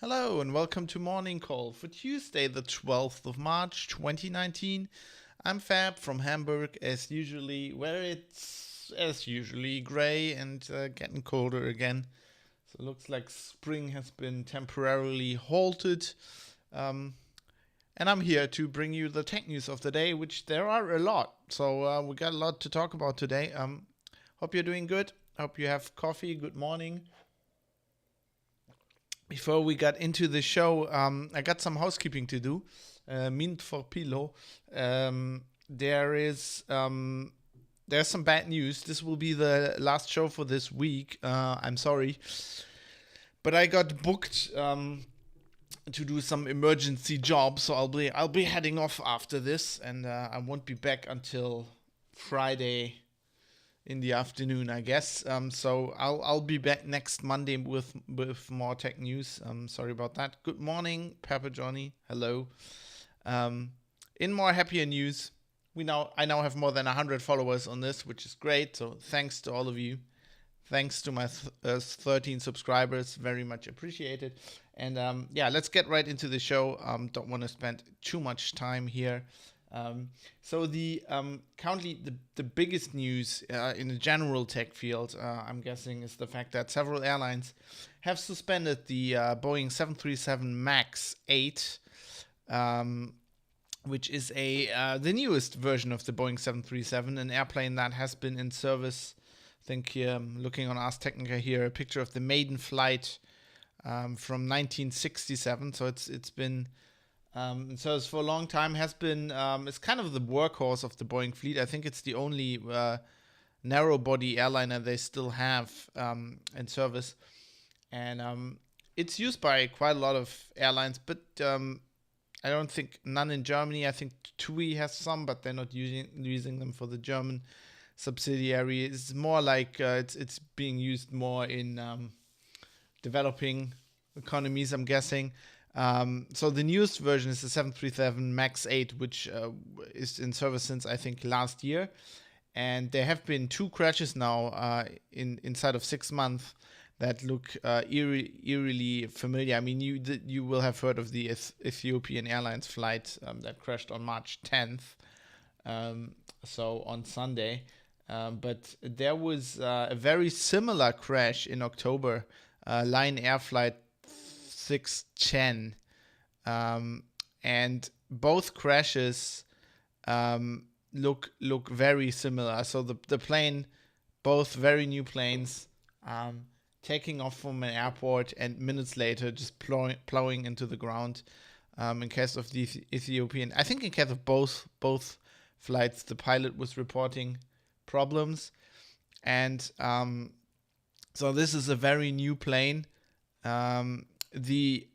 Hello and welcome to Morning Call for Tuesday, the 12th of March 2019. I'm Fab from Hamburg, as usually, where it's as usually grey and getting colder again. So it looks like spring has been temporarily halted. And I'm here to bring you the tech news of the day, which there are a lot. So we got a lot to talk about today. Hope you're doing good. Hope you have coffee. Good morning. Before we got into the show, I got some housekeeping to do. Mint for Pilo. There's some bad news. This will be the last show for this week. I'm sorry, but I got booked to do some emergency job, so I'll be heading off after this, and I won't be back until Friday in the afternoon, I guess. So I'll be back next Monday with more tech news. Sorry about that. Good morning, Papa Johnny. Hello. In more happier news, I now have more than 100 followers on this, which is great. So thanks to all of you. Thanks to my 13 subscribers, very much appreciated. And let's get right into the show. Don't want to spend too much time here. So currently the biggest news in the general tech field, I'm guessing, is the fact that several airlines have suspended the Boeing 737 MAX 8, which is the newest version of the Boeing 737, an airplane that has been in service. I think here, I'm looking on Ars Technica here, a picture of the maiden flight from 1967. So it's been so for a long time, has been it's kind of the workhorse of the Boeing fleet. I think it's the only narrow body airliner they still have in service, and it's used by quite a lot of airlines, but I don't think none in Germany. I think TUI has some, but they're not using them for the German subsidiary. It's more like it's being used more in developing economies, I'm guessing. So the newest version is the 737 MAX 8, which is in service since, I think, last year. And there have been 2 crashes now inside of 6 months that look eerily familiar. I mean, you will have heard of the Ethiopian Airlines flight that crashed on March 10th, so on Sunday. But there was a very similar crash in October, Lion Air Flight 610, and both crashes look very similar. So the plane, both very new planes, taking off from an airport and minutes later just plowing into the ground. In case of the Ethiopian, I think in case of both flights, the pilot was reporting problems, and so this is a very new plane. The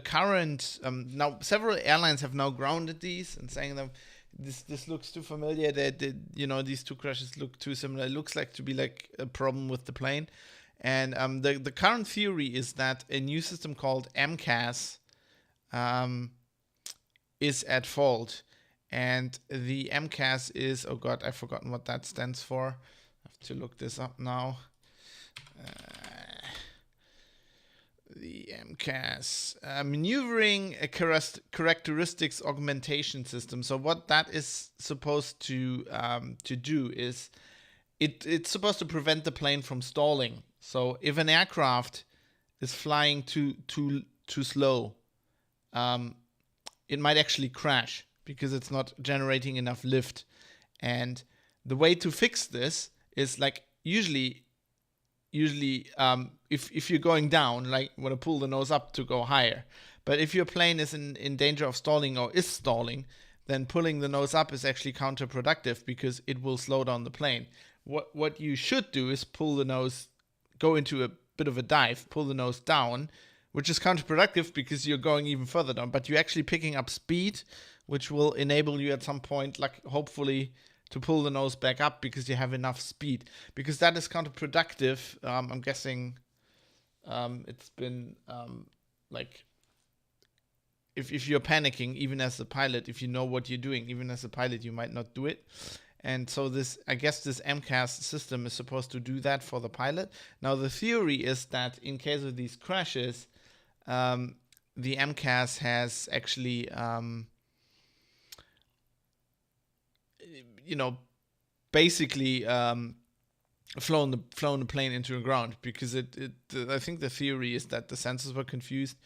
current now several airlines have now grounded these and saying them this looks too familiar. That these 2 crashes look too similar. It looks like to be like a problem with the plane, and the current theory is that a new system called MCAS is at fault, and the MCAS is, oh god, I've forgotten what that stands for. I have to look this up now. The MCAS, Maneuvering a Characteristics Augmentation System. So what that is supposed to do is it's supposed to prevent the plane from stalling. So if an aircraft is flying too slow, it might actually crash because it's not generating enough lift. And the way to fix this is like usually if you're going down, like want to pull the nose up to go higher. But if your plane is in danger of stalling or is stalling, then pulling the nose up is actually counterproductive because it will slow down the plane. What you should do is pull the nose, go into a bit of a dive, pull the nose down, which is counterproductive because you're going even further down, but you're actually picking up speed, which will enable you at some point, like hopefully, to pull the nose back up because you have enough speed. Because that is counterproductive. I'm guessing it's been like if you're panicking, even as a pilot, if you know what you're doing, even as a pilot, you might not do it. And so I guess this MCAS system is supposed to do that for the pilot. Now the theory is that in case of these crashes, the MCAS has actually, basically flown the plane into the ground because I think the theory is that the sensors were confused.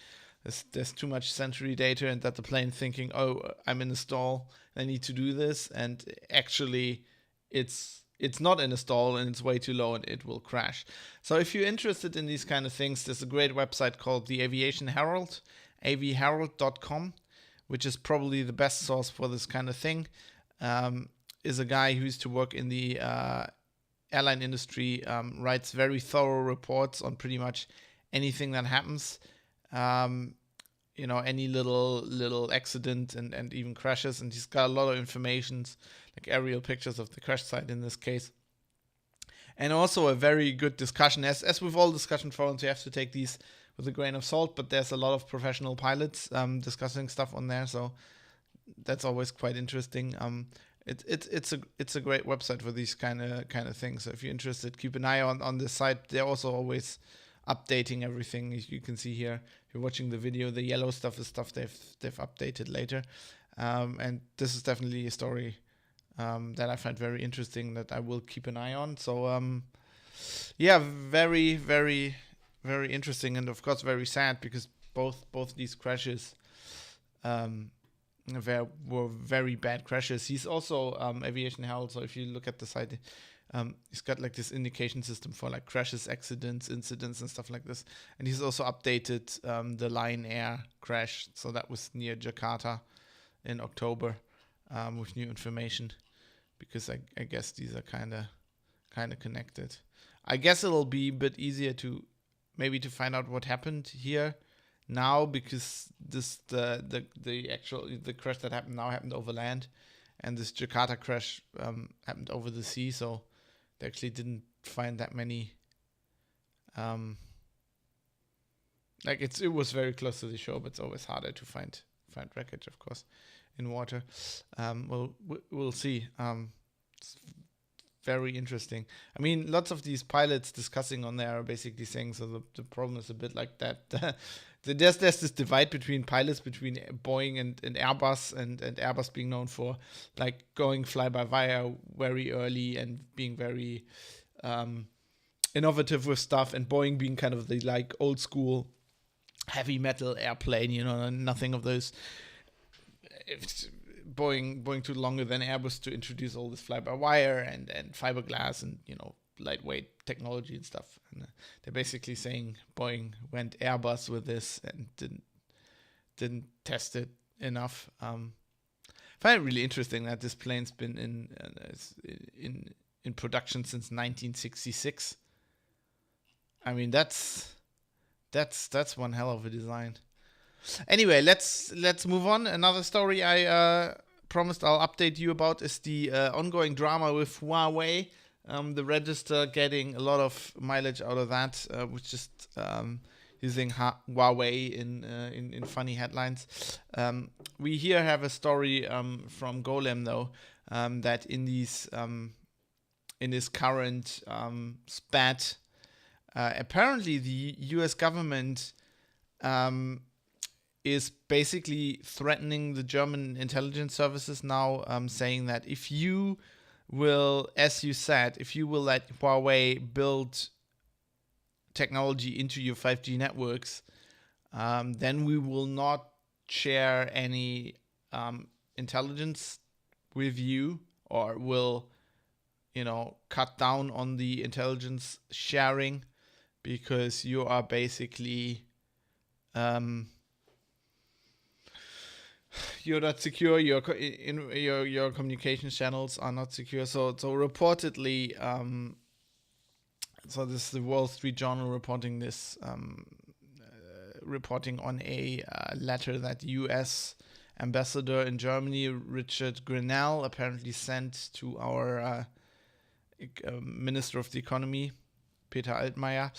There's too much sensory data, and that the plane thinking, oh, I'm in a stall, I need to do this, and actually it's not in a stall and it's way too low and it will crash. So if you're interested in these kind of things, there's a great website called the Aviation Herald, avherald.com, which is probably the best source for this kind of thing. Is a guy who used to work in the airline industry, writes very thorough reports on pretty much anything that happens. Any little accident and even crashes, and he's got a lot of information, like aerial pictures of the crash site in this case, and also a very good discussion. As with all discussion forums, you have to take these with a grain of salt, but there's a lot of professional pilots discussing stuff on there, so that's always quite interesting. It's a great website for these kind of things. So if you're interested, keep an eye on the site. They're also always updating everything. As you can see here, if you're watching the video, the yellow stuff is stuff they've updated later, and this is definitely a story that I find very interesting that I will keep an eye on. So very, very, very interesting, and of course very sad because both these crashes were very bad crashes. He's also Aviation Herald, so if you look at the site, he's got like this indication system for like crashes, accidents, incidents, and stuff like this. And he's also updated the Lion Air crash, so that was near Jakarta in October, with new information, because I guess these are kind of connected. I guess it'll be a bit easier to find out what happened here now, because the crash that happened now happened over land, and this Jakarta crash happened over the sea, so they actually didn't find that many. It was very close to the shore, but it's always harder to find wreckage, of course, in water. We'll see. It's very interesting. I mean, lots of these pilots discussing on there are basically saying, so the problem is a bit like that. There's this divide between pilots, between Boeing and Airbus, and Airbus being known for like going fly-by-wire very early and being very innovative with stuff, and Boeing being kind of the like old school heavy metal airplane, nothing of those. Boeing took longer than Airbus to introduce all this fly-by-wire and fiberglass and lightweight technology and stuff. And they're basically saying Boeing went Airbus with this and didn't test it enough. I find it really interesting that this plane's been in production since 1966. I mean, that's one hell of a design. Anyway, let's move on. Another story I promised I'll update you about is the ongoing drama with Huawei. The Register getting a lot of mileage out of that, with just using Huawei in funny headlines. We here have a story from Golem though, that in this current spat, apparently the U.S. government is basically threatening the German intelligence services now, saying that if you will, as you said, if you will let Huawei build technology into your 5G networks, then we will not share any intelligence with you, or will, cut down on the intelligence sharing, because you are basically you're not secure. Your communication channels are not secure. So reportedly, so this is the Wall Street Journal reporting this, reporting on a letter that U.S. ambassador in Germany, Richard Grenell, apparently sent to our Minister of the Economy, Peter Altmaier.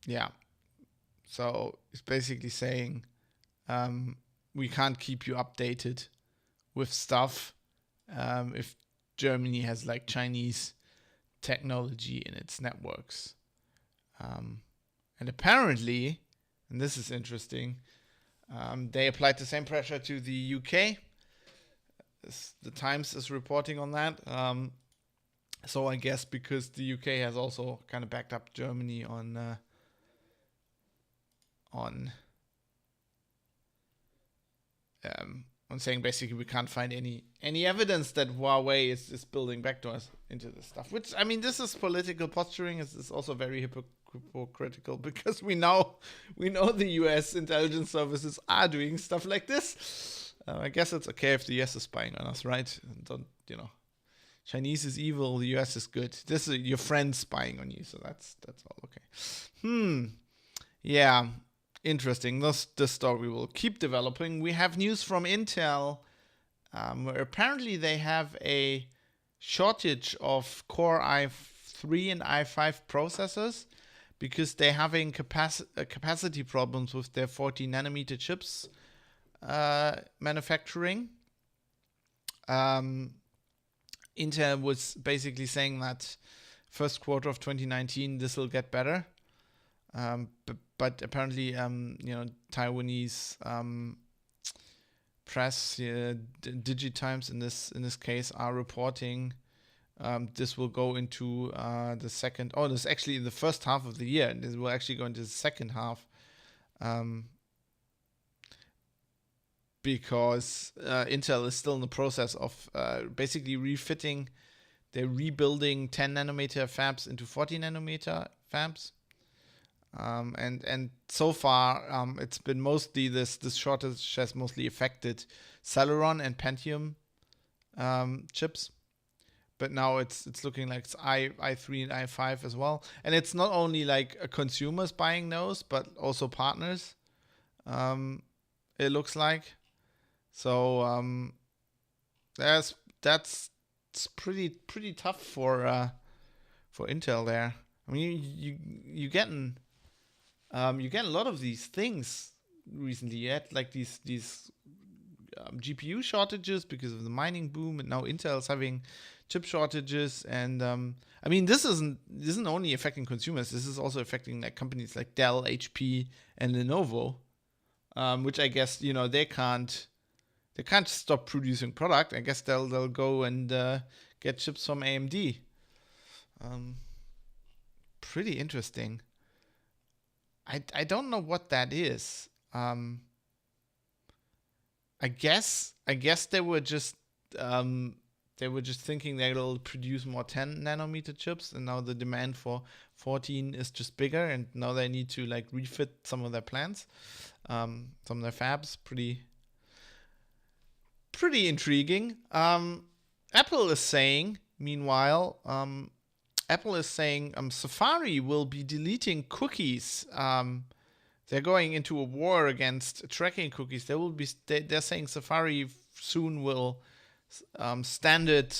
Yeah. So it's basically saying, we can't keep you updated with stuff if Germany has like Chinese technology in its networks. And apparently, and this is interesting, they applied the same pressure to the UK. The Times is reporting on that. So I guess because the UK has also kind of backed up Germany on saying basically we can't find any evidence that Huawei is building backdoors into this stuff. Which, I mean, this is political posturing. It's also very hypocritical, because we know the US intelligence services are doing stuff like this. I guess it's okay if the US is spying on us, right? Don't, Chinese is evil, the US is good. This is your friend spying on you, so that's all okay. Yeah, interesting. This story will keep developing. We have news from Intel, where apparently they have a shortage of Core i3 and i5 processors, because they're having capacity problems with their 40 nanometer chips manufacturing. Intel was basically saying that first quarter of 2019 this will get better, but apparently Taiwanese press, DigiTimes in this case, are reporting this will go into the second. Oh, this is actually the first half of the year. This will actually go into the second half, because Intel is still in the process of basically refitting. They're rebuilding 10 nanometer fabs into 40 nanometer fabs. And so far, it's been mostly this shortage has mostly affected Celeron and Pentium chips. But now it's looking like it's i3 and i5 as well. And it's not only like consumers buying those, but also partners. It looks like. So that's pretty tough for Intel there. I mean, you getting a lot of these things recently. You had like these GPU shortages because of the mining boom, and now Intel's having chip shortages. And I mean, this isn't only affecting consumers. This is also affecting like companies like Dell, HP, and Lenovo, which I guess they can't stop producing product. I guess they'll go and get chips from AMD. Pretty interesting. I don't know what that is. I guess they were just thinking they'll produce more 10 nanometer chips, and now the demand for 14 is just bigger, and now they need to like refit some of their plants, some of their fabs. Pretty intriguing. Apple is saying, meanwhile, Safari will be deleting cookies. They're going into a war against tracking cookies. They're saying Safari soon will standard,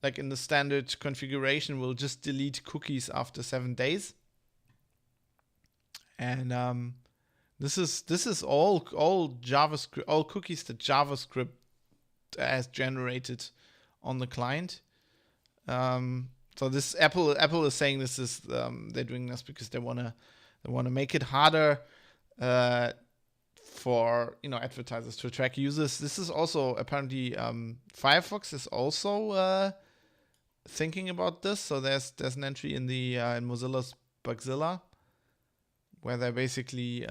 like in the standard configuration, will just delete cookies after 7 days. And this is all JavaScript, all cookies that JavaScript has generated on the client. So this Apple is saying this is they're doing this because they wanna make it harder for advertisers to track users. This is also apparently Firefox is also thinking about this. So there's an entry in the in Mozilla's Bugzilla where they're basically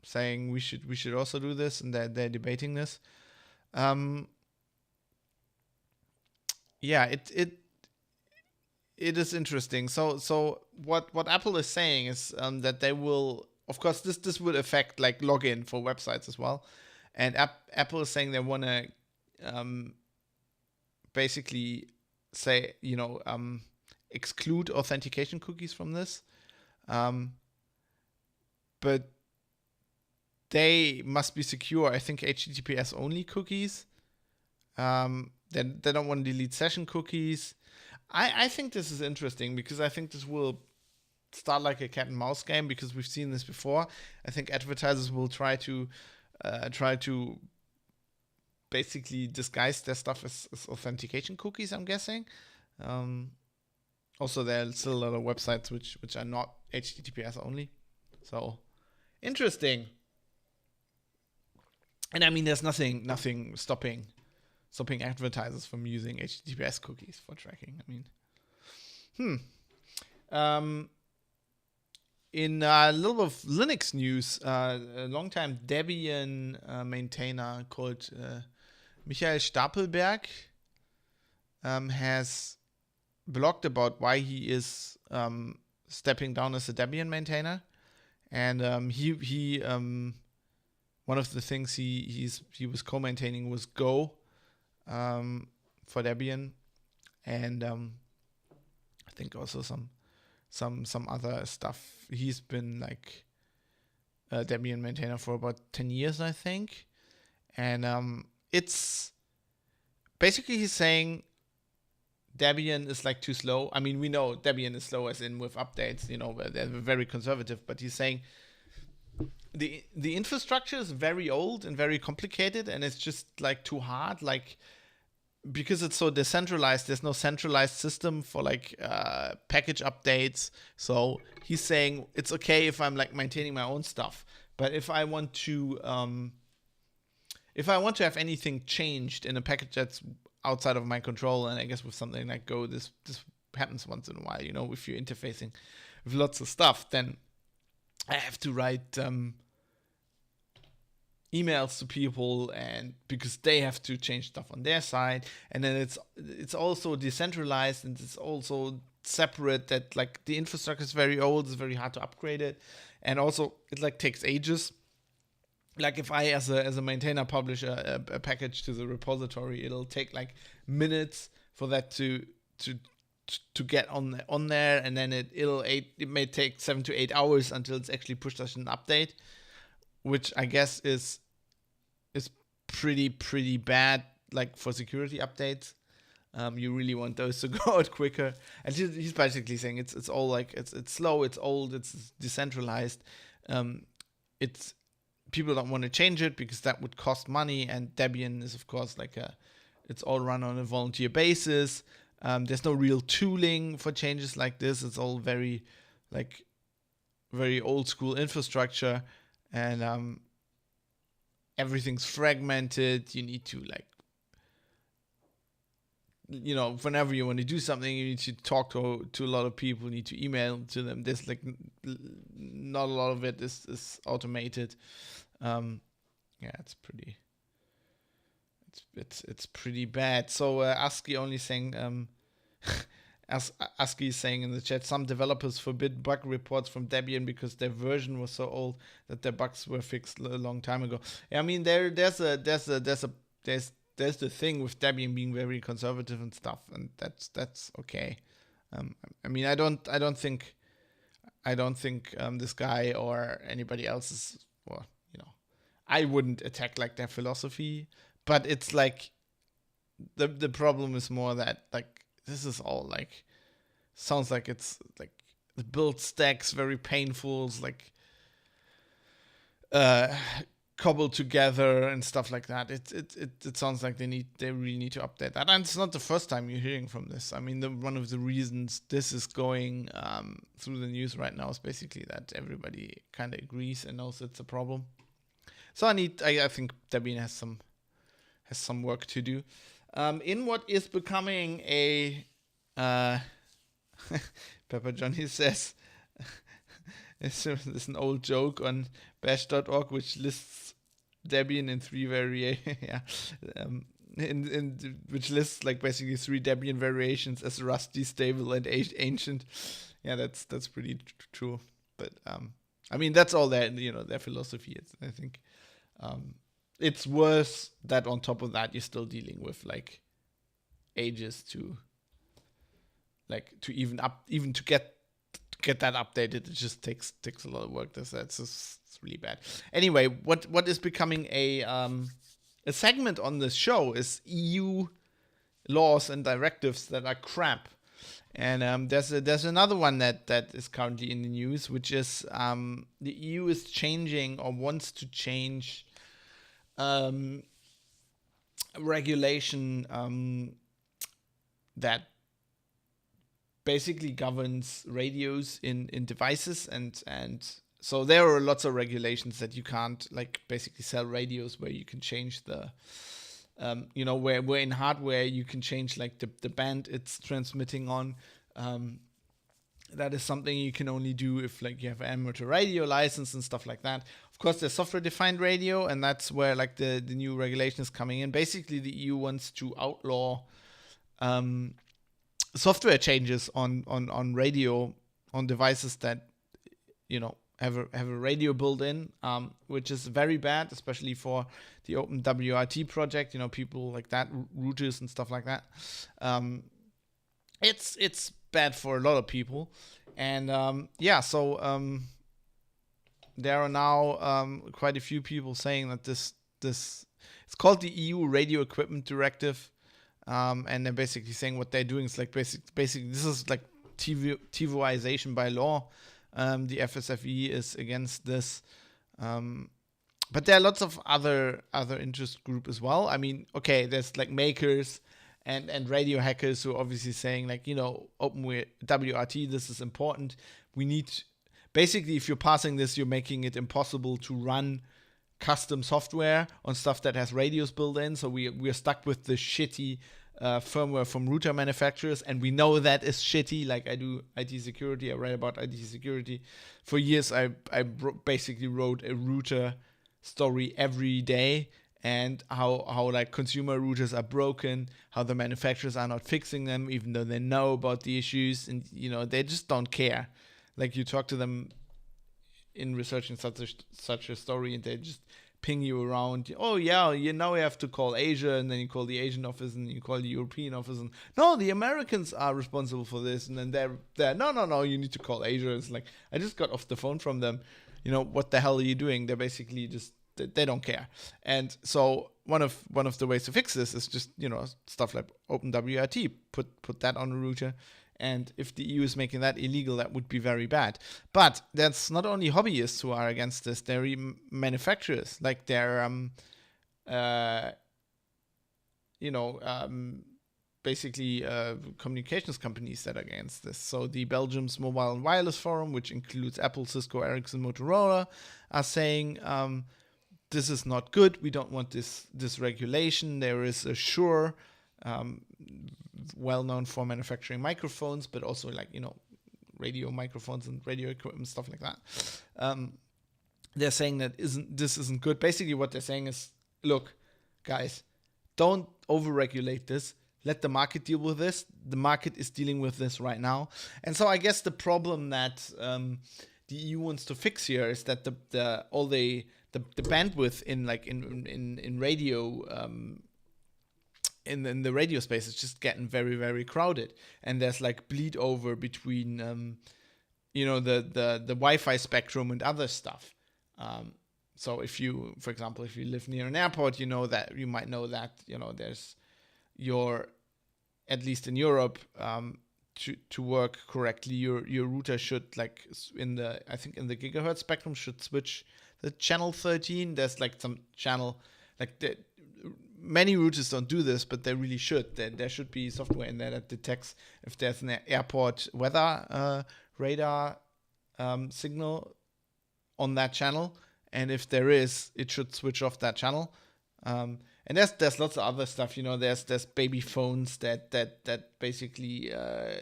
saying we should also do this, and they're debating this. Yeah, it is interesting. So what Apple is saying is that they will, of course, this would affect like login for websites as well, and Apple is saying they want to basically say exclude authentication cookies from this, but they must be secure. I think HTTPS only cookies. They don't want to delete session cookies. I think this is interesting because I think this will start like a cat and mouse game, because we've seen this before. I think advertisers will try to basically disguise their stuff as authentication cookies, I'm guessing. Also, there are still a lot of websites which are not HTTPS only. So, interesting. And I mean, there's nothing stopping advertisers from using HTTPS cookies for tracking. I mean, in a little bit of Linux news, a longtime Debian maintainer called Michael Stapelberg has blogged about why he is stepping down as a Debian maintainer, and he one of the things he was co-maintaining was Go for Debian, and I think also some other stuff. He's been like a Debian maintainer for about 10 years, I think, and it's basically he's saying Debian is like too slow. I mean, we know Debian is slow as in with updates, they're very conservative, but he's saying the infrastructure is very old and very complicated, and it's just like too hard, like because it's so decentralized. There's no centralized system for like package updates. So he's saying it's okay if I'm like maintaining my own stuff, but if I want to have anything changed in a package that's outside of my control, and I guess with something like Go, this happens once in a while, if you're interfacing with lots of stuff, then I have to write emails to people, and because they have to change stuff on their side, and then it's also decentralized, and it's also separate, that like the infrastructure is very old, it's very hard to upgrade it, and also it like takes ages. Like if I as a maintainer publish a package to the repository, it'll take like minutes for that to get on there, and then it may take 7 to 8 hours until it's actually pushed as an update, which I guess is pretty bad, like for security updates. You really want those to go out quicker. And he's basically saying it's all like it's slow, it's old, it's decentralized. It's people don't want to change it because that would cost money, and Debian is of course like it's all run on a volunteer basis. There's no real tooling for changes like this. It's all very old school infrastructure, and everything's fragmented. You need to whenever you want to do something, you need to talk to a lot of people, you need to email to them. There's like not a lot of it is automated. It's pretty bad. So ASCII only saying ASCII is saying in the chat, some developers forbid bug reports from Debian because their version was so old that their bugs were fixed a long time ago. I mean, there's the thing with Debian being very conservative and stuff, and that's okay. I mean, I don't think this guy or anybody else is, well, I wouldn't attack like their philosophy, but it's like the problem is more that like this is all like sounds like it's like the build stacks very painful. It's like cobbled together and stuff like that. It sounds like they really need to update that, and it's not the first time you're hearing from this. I mean, one of the reasons this is going through the news right now is basically that everybody kind of agrees and knows it's a problem. So I think Debian has some work to do. In what is becoming a Pepper Johnny says there's an old joke on bash.org which lists Debian in 3 variations. Yeah. In which lists like basically 3 Debian variations as rusty, stable, and ancient. Yeah, that's pretty true. But I mean, that's all their philosophy. I think it's worse that on top of that you're still dealing with like ages to even to get that updated. It just takes a lot of work. That's just, it's really bad. Anyway, what is becoming a segment on this show is EU laws and directives that are crap. And there's another one that is currently in the news, which is the EU is changing or wants to change regulation that basically governs radios in devices, and so there are lots of regulations that you can't like basically sell radios where you can change the where in hardware you can change like the band it's transmitting on. That is something you can only do if like you have an amateur radio license and stuff like that. Of course, there's software-defined radio, and that's where like the new regulation is coming in. Basically, the EU wants to outlaw software changes on radio on devices that have a radio built in, which is very bad, especially for the OpenWRT project. People like that, routers and stuff like that. It's bad for a lot of people, and so there are now quite a few people saying that this it's called the EU Radio Equipment Directive, and they're basically saying what they're doing is like basically this is like TiVoization by law. The FSFE is against this, but there are lots of other interest group as well. I mean, okay, there's like makers and radio hackers who are obviously saying like, OpenWRT, this is important. We need, basically, if you're passing this, you're making it impossible to run custom software on stuff that has radios built in. So we're stuck with the shitty firmware from router manufacturers, and we know that is shitty. Like I do IT security, I write about IT security. For years, I basically wrote a router story every day, and how like consumer routers are broken, how the manufacturers are not fixing them, even though they know about the issues, and they just don't care. Like you talk to them in researching such a story, and they just ping you around. Oh yeah, now you have to call Asia, and then you call the Asian office, and you call the European office, and no, the Americans are responsible for this, and then they're no, you need to call Asia. It's like I just got off the phone from them. What the hell are you doing? They're basically just they don't care. And so one of the ways to fix this is just stuff like OpenWRT. Put that on a router. And if the EU is making that illegal, that would be very bad. But that's not only hobbyists who are against this. There are even manufacturers, like they're, basically communications companies that are against this. So the Belgium's Mobile and Wireless Forum, which includes Apple, Cisco, Ericsson, Motorola, are saying this is not good. We don't want this regulation. There is a Shure, well known for manufacturing microphones, but also like radio microphones and radio equipment, stuff like that. They're saying that this isn't good. Basically, what they're saying is, look, guys, don't overregulate this. Let the market deal with this. The market is dealing with this right now. And so I guess the problem that the EU wants to fix here is that the bandwidth in radio in the radio space is just getting very, very crowded, and there's like bleed over between the Wi-Fi spectrum and other stuff. So for example, if you live near an airport, you might know that there's at least in Europe, to work correctly, your router should like in the gigahertz spectrum should switch the channel 13. There's like some channel like many routers don't do this, but they really should. There should be software in there that detects if there's an airport weather radar signal on that channel, and if there is, it should switch off that channel. And there's lots of other stuff, there's baby phones that basically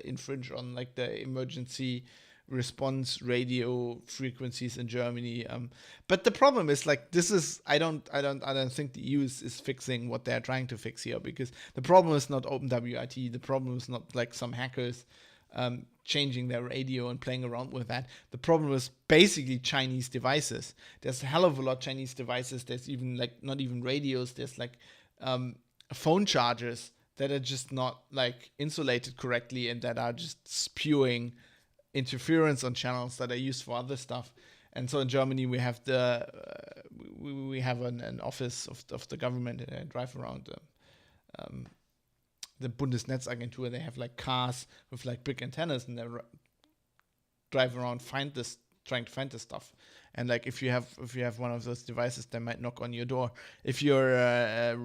infringe on like the emergency response radio frequencies in Germany. But the problem is like I don't think the EU is fixing what they're trying to fix here, because the problem is not OpenWRT. The problem is not like some hackers changing their radio and playing around with that. The problem is basically Chinese devices. There's a hell of a lot of Chinese devices. There's even like not even radios. There's like phone chargers that are just not like insulated correctly and that are just spewing interference on channels that are used for other stuff. And so in Germany we have we have an office of the government, and I drive around the Bundesnetzagentur. They have like cars with like big antennas, and they drive around trying to find this stuff. And like if you have one of those devices, they might knock on your door. If you're a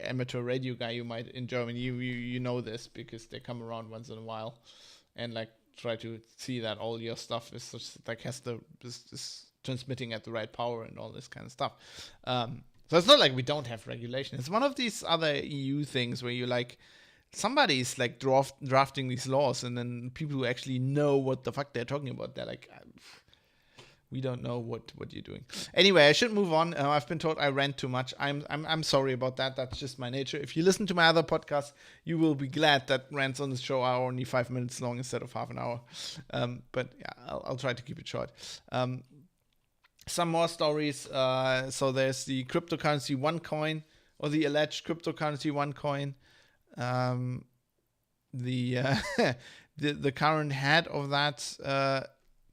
amateur radio guy, you might in Germany you know this, because they come around once in a while and like try to see that all your stuff is like is transmitting at the right power and all this kind of stuff. So it's not like we don't have regulation. It's one of these other EU things where you like somebody's like drafting these laws, and then people who actually know what the fuck they're talking about, they're like, we don't know what you're doing. Anyway, I should move on. I've been told I rant too much. I'm sorry about that. That's just my nature. If you listen to my other podcasts, you will be glad that rants on the show are only 5 minutes long instead of half an hour. But yeah, I'll try to keep it short. Some more stories. So there's the cryptocurrency OneCoin, or the alleged cryptocurrency OneCoin. The current head of that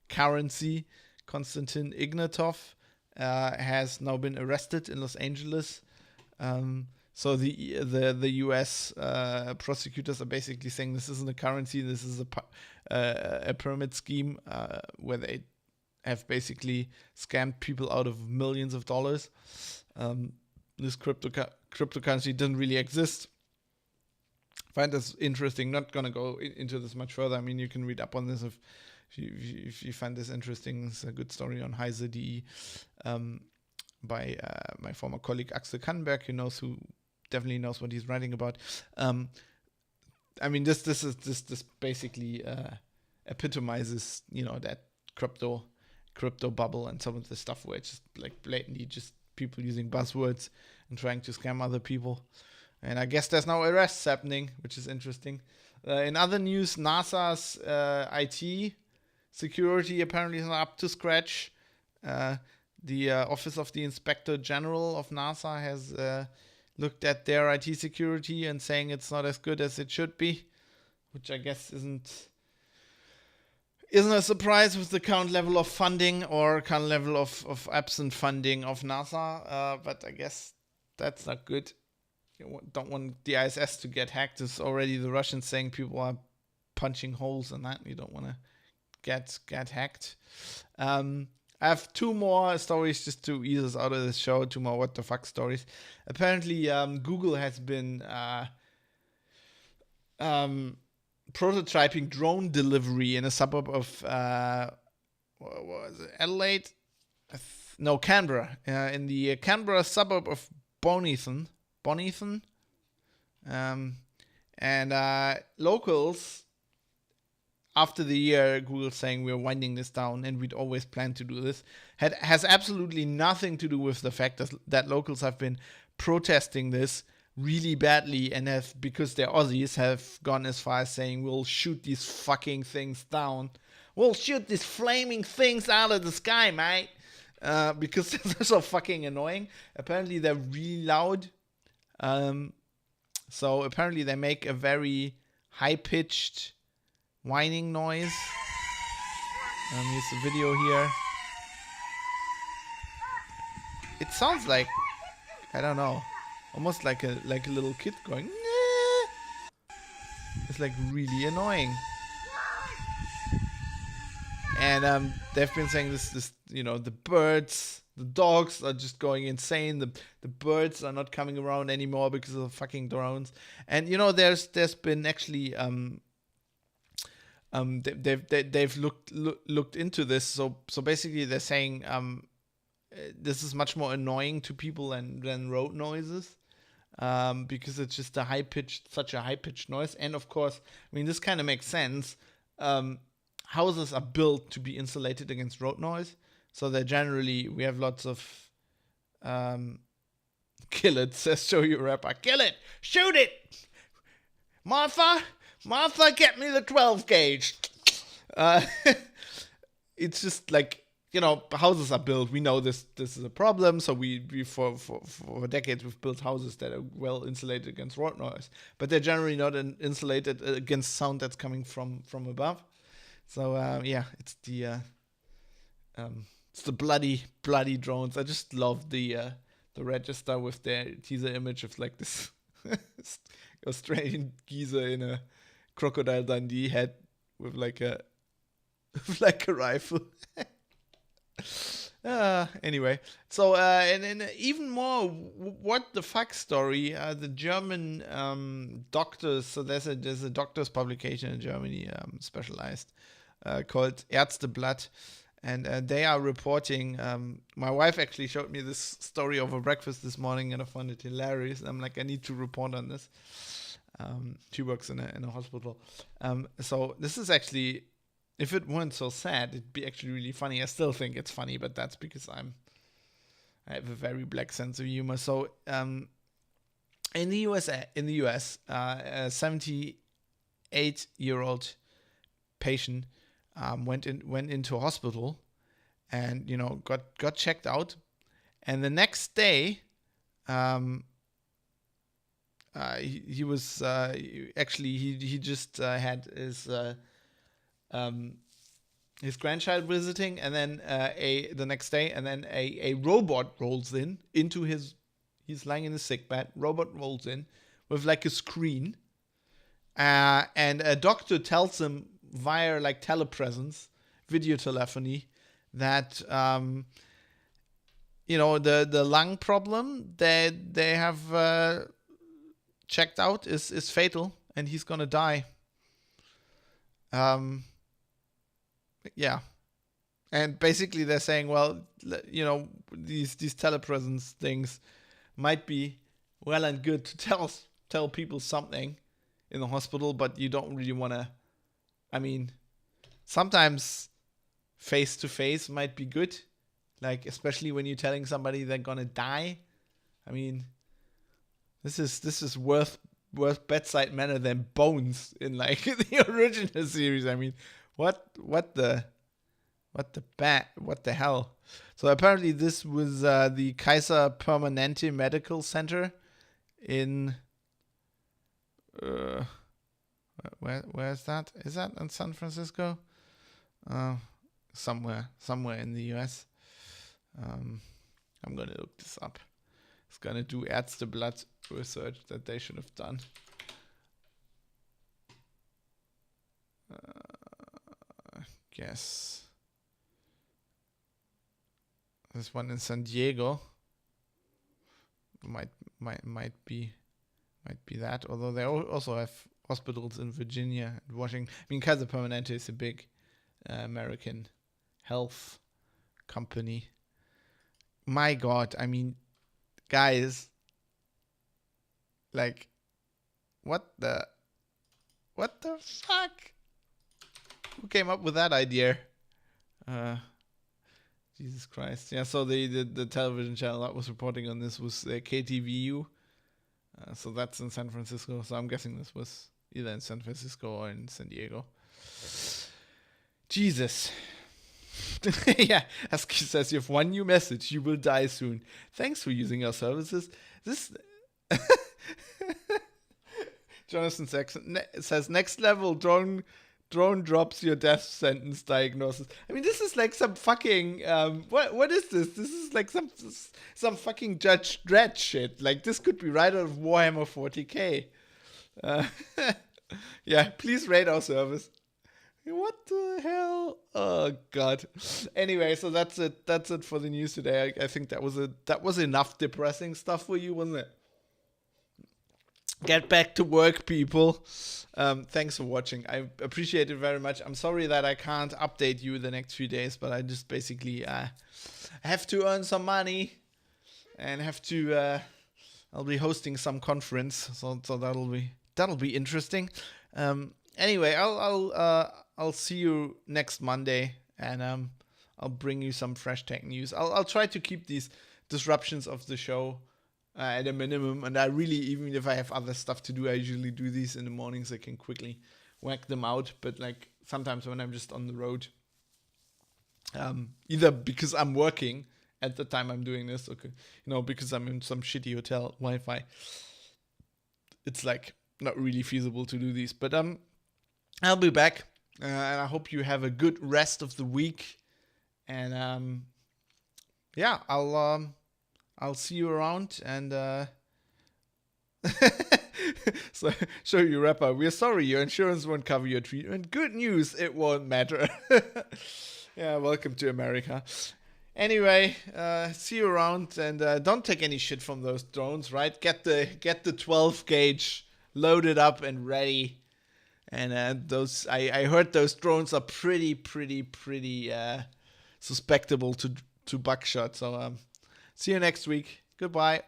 currency, Konstantin Ignatov, has now been arrested in Los Angeles. So the U.S. prosecutors are basically saying this isn't a currency, this is a pyramid scheme where they have basically scammed people out of millions of dollars. This cryptocurrency didn't really exist. Find this interesting. Not gonna go into this much further. I mean, you can read up on this if you find this interesting. It's a good story on Heise.de by my former colleague Axel Kannenberg, who definitely knows what he's writing about. I mean, this basically epitomizes that crypto bubble and some of the stuff where it's just like blatantly just people using buzzwords and trying to scam other people. And I guess there's now arrests happening, which is interesting. In other news, NASA's IT security apparently is not up to scratch. The Office of the Inspector General of NASA has looked at their IT security and saying it's not as good as it should be, which I guess isn't a surprise with the current level of funding or current level of absent funding of NASA. But I guess that's not good. You don't want the ISS to get hacked. There's already the Russians saying people are punching holes in that. You don't want to get hacked. I have two more stories just to ease us out of this show. Two more what the fuck stories. Apparently, Google has been prototyping drone delivery in a suburb of what was it? Adelaide? Canberra. In the Canberra suburb of Bonnython. And locals, after the year Google saying we're winding this down and we'd always planned to do this, has absolutely nothing to do with the fact that locals have been protesting this really badly and have, because they're Aussies, have gone as far as saying we'll shoot these fucking things down. We'll shoot these flaming things out of the sky, mate. Because they're so fucking annoying. Apparently they're really loud. So apparently they make a very high-pitched whining noise. Here's the video here. It sounds like, I don't know, almost like a little kid going, nah. It's like really annoying. And they've been saying this, the birds, the dogs are just going insane. The birds are not coming around anymore because of the fucking drones. And there's been actually they've looked into this. So basically they're saying this is much more annoying to people than road noises. Because it's just such a high pitched noise. And of course, I mean, this kind of makes sense. Houses are built to be insulated against road noise. So we have lots of, kill it, says Shoyu Rapper. Kill it! Shoot it! Martha, get me the 12 gauge. It's just like, houses are built. We know this is a problem. So we for decades we've built houses that are well insulated against road noise, but they're generally not insulated against sound that's coming from above. So it's the bloody drones. I just love the register with their teaser image of like this Australian geezer in a Crocodile Dundee hat with like a rifle. Anyway, so and even more what the fuck story, the German doctors, so there's a doctors publication in Germany, specialized, called Ärzteblatt, and they are reporting, my wife actually showed me this story over breakfast this morning and I found it hilarious. I'm like, I need to report on this. She works in a hospital, so this is actually, if it weren't so sad, it'd be actually really funny. I still think it's funny, but that's because I have a very black sense of humor. So, in the US, a 78-year-old patient went into a hospital, and got checked out, and the next day, he was actually he just had his grandchild visiting, and then the next day, and then a robot rolls into he's lying in his sick bed. Robot rolls in with like a screen, and a doctor tells him via like telepresence, video telephony, that the lung problem that they have checked out is fatal, and he's gonna die. Yeah, and basically they're saying, well, these telepresence things might be well and good to tell people something in the hospital, but you don't really want to. I mean, sometimes face to face might be good, like especially when you're telling somebody they're gonna die. I mean, this is worth bedside manner than Bones in like the original series. I mean, what the hell? So apparently this was the Kaiser Permanente Medical Center in where is that? Is that in San Francisco? Somewhere in the US. I'm gonna look this up. It's gonna do Ärzteblatt research that they should have done. Guess this one in San Diego might be that. Although they also have hospitals in Virginia and Washington. I mean, Kaiser Permanente is a big American health company. My God, I mean, guys, like, what the fuck? Who came up with that idea? Jesus Christ. Yeah, so the television channel that was reporting on this was KTVU. So that's in San Francisco. So I'm guessing this was either in San Francisco or in San Diego. Jesus. Yeah, Aski says you have one new message. You will die soon. Thanks for using our services. This Jonathan Saxon says next level drone drops your death sentence diagnosis. I mean, this is like some fucking what is this? This is like some fucking Judge Dredd shit. Like this could be right out of Warhammer 40k. Yeah, please rate our service. What the hell? Oh God. Anyway, so that's it. That's it for the news today. I think that was enough depressing stuff for you, wasn't it? Get back to work, people. Thanks for watching. I appreciate it very much. I'm sorry that I can't update you the next few days, but I just basically have to earn some money and have to. I'll be hosting some conference, so that'll be interesting. Anyway, I'll see you next Monday, and I'll bring you some fresh tech news. I'll try to keep these disruptions of the show at a minimum, and I really, even if I have other stuff to do, I usually do these in the mornings. I can quickly whack them out, but like sometimes when I'm just on the road, either because I'm working at the time I'm doing this, okay, because I'm in some shitty hotel Wi-Fi, it's like not really feasible to do these. But I'll be back, and I hope you have a good rest of the week, and yeah, I'll see you around, and so show you rapper. We're sorry, your insurance won't cover your treatment. Good news, it won't matter. Yeah, welcome to America. Anyway, see you around, and don't take any shit from those drones, right? Get the 12 gauge loaded up and ready. And those, I heard those drones are pretty suspectable to buckshot. So see you next week. Goodbye.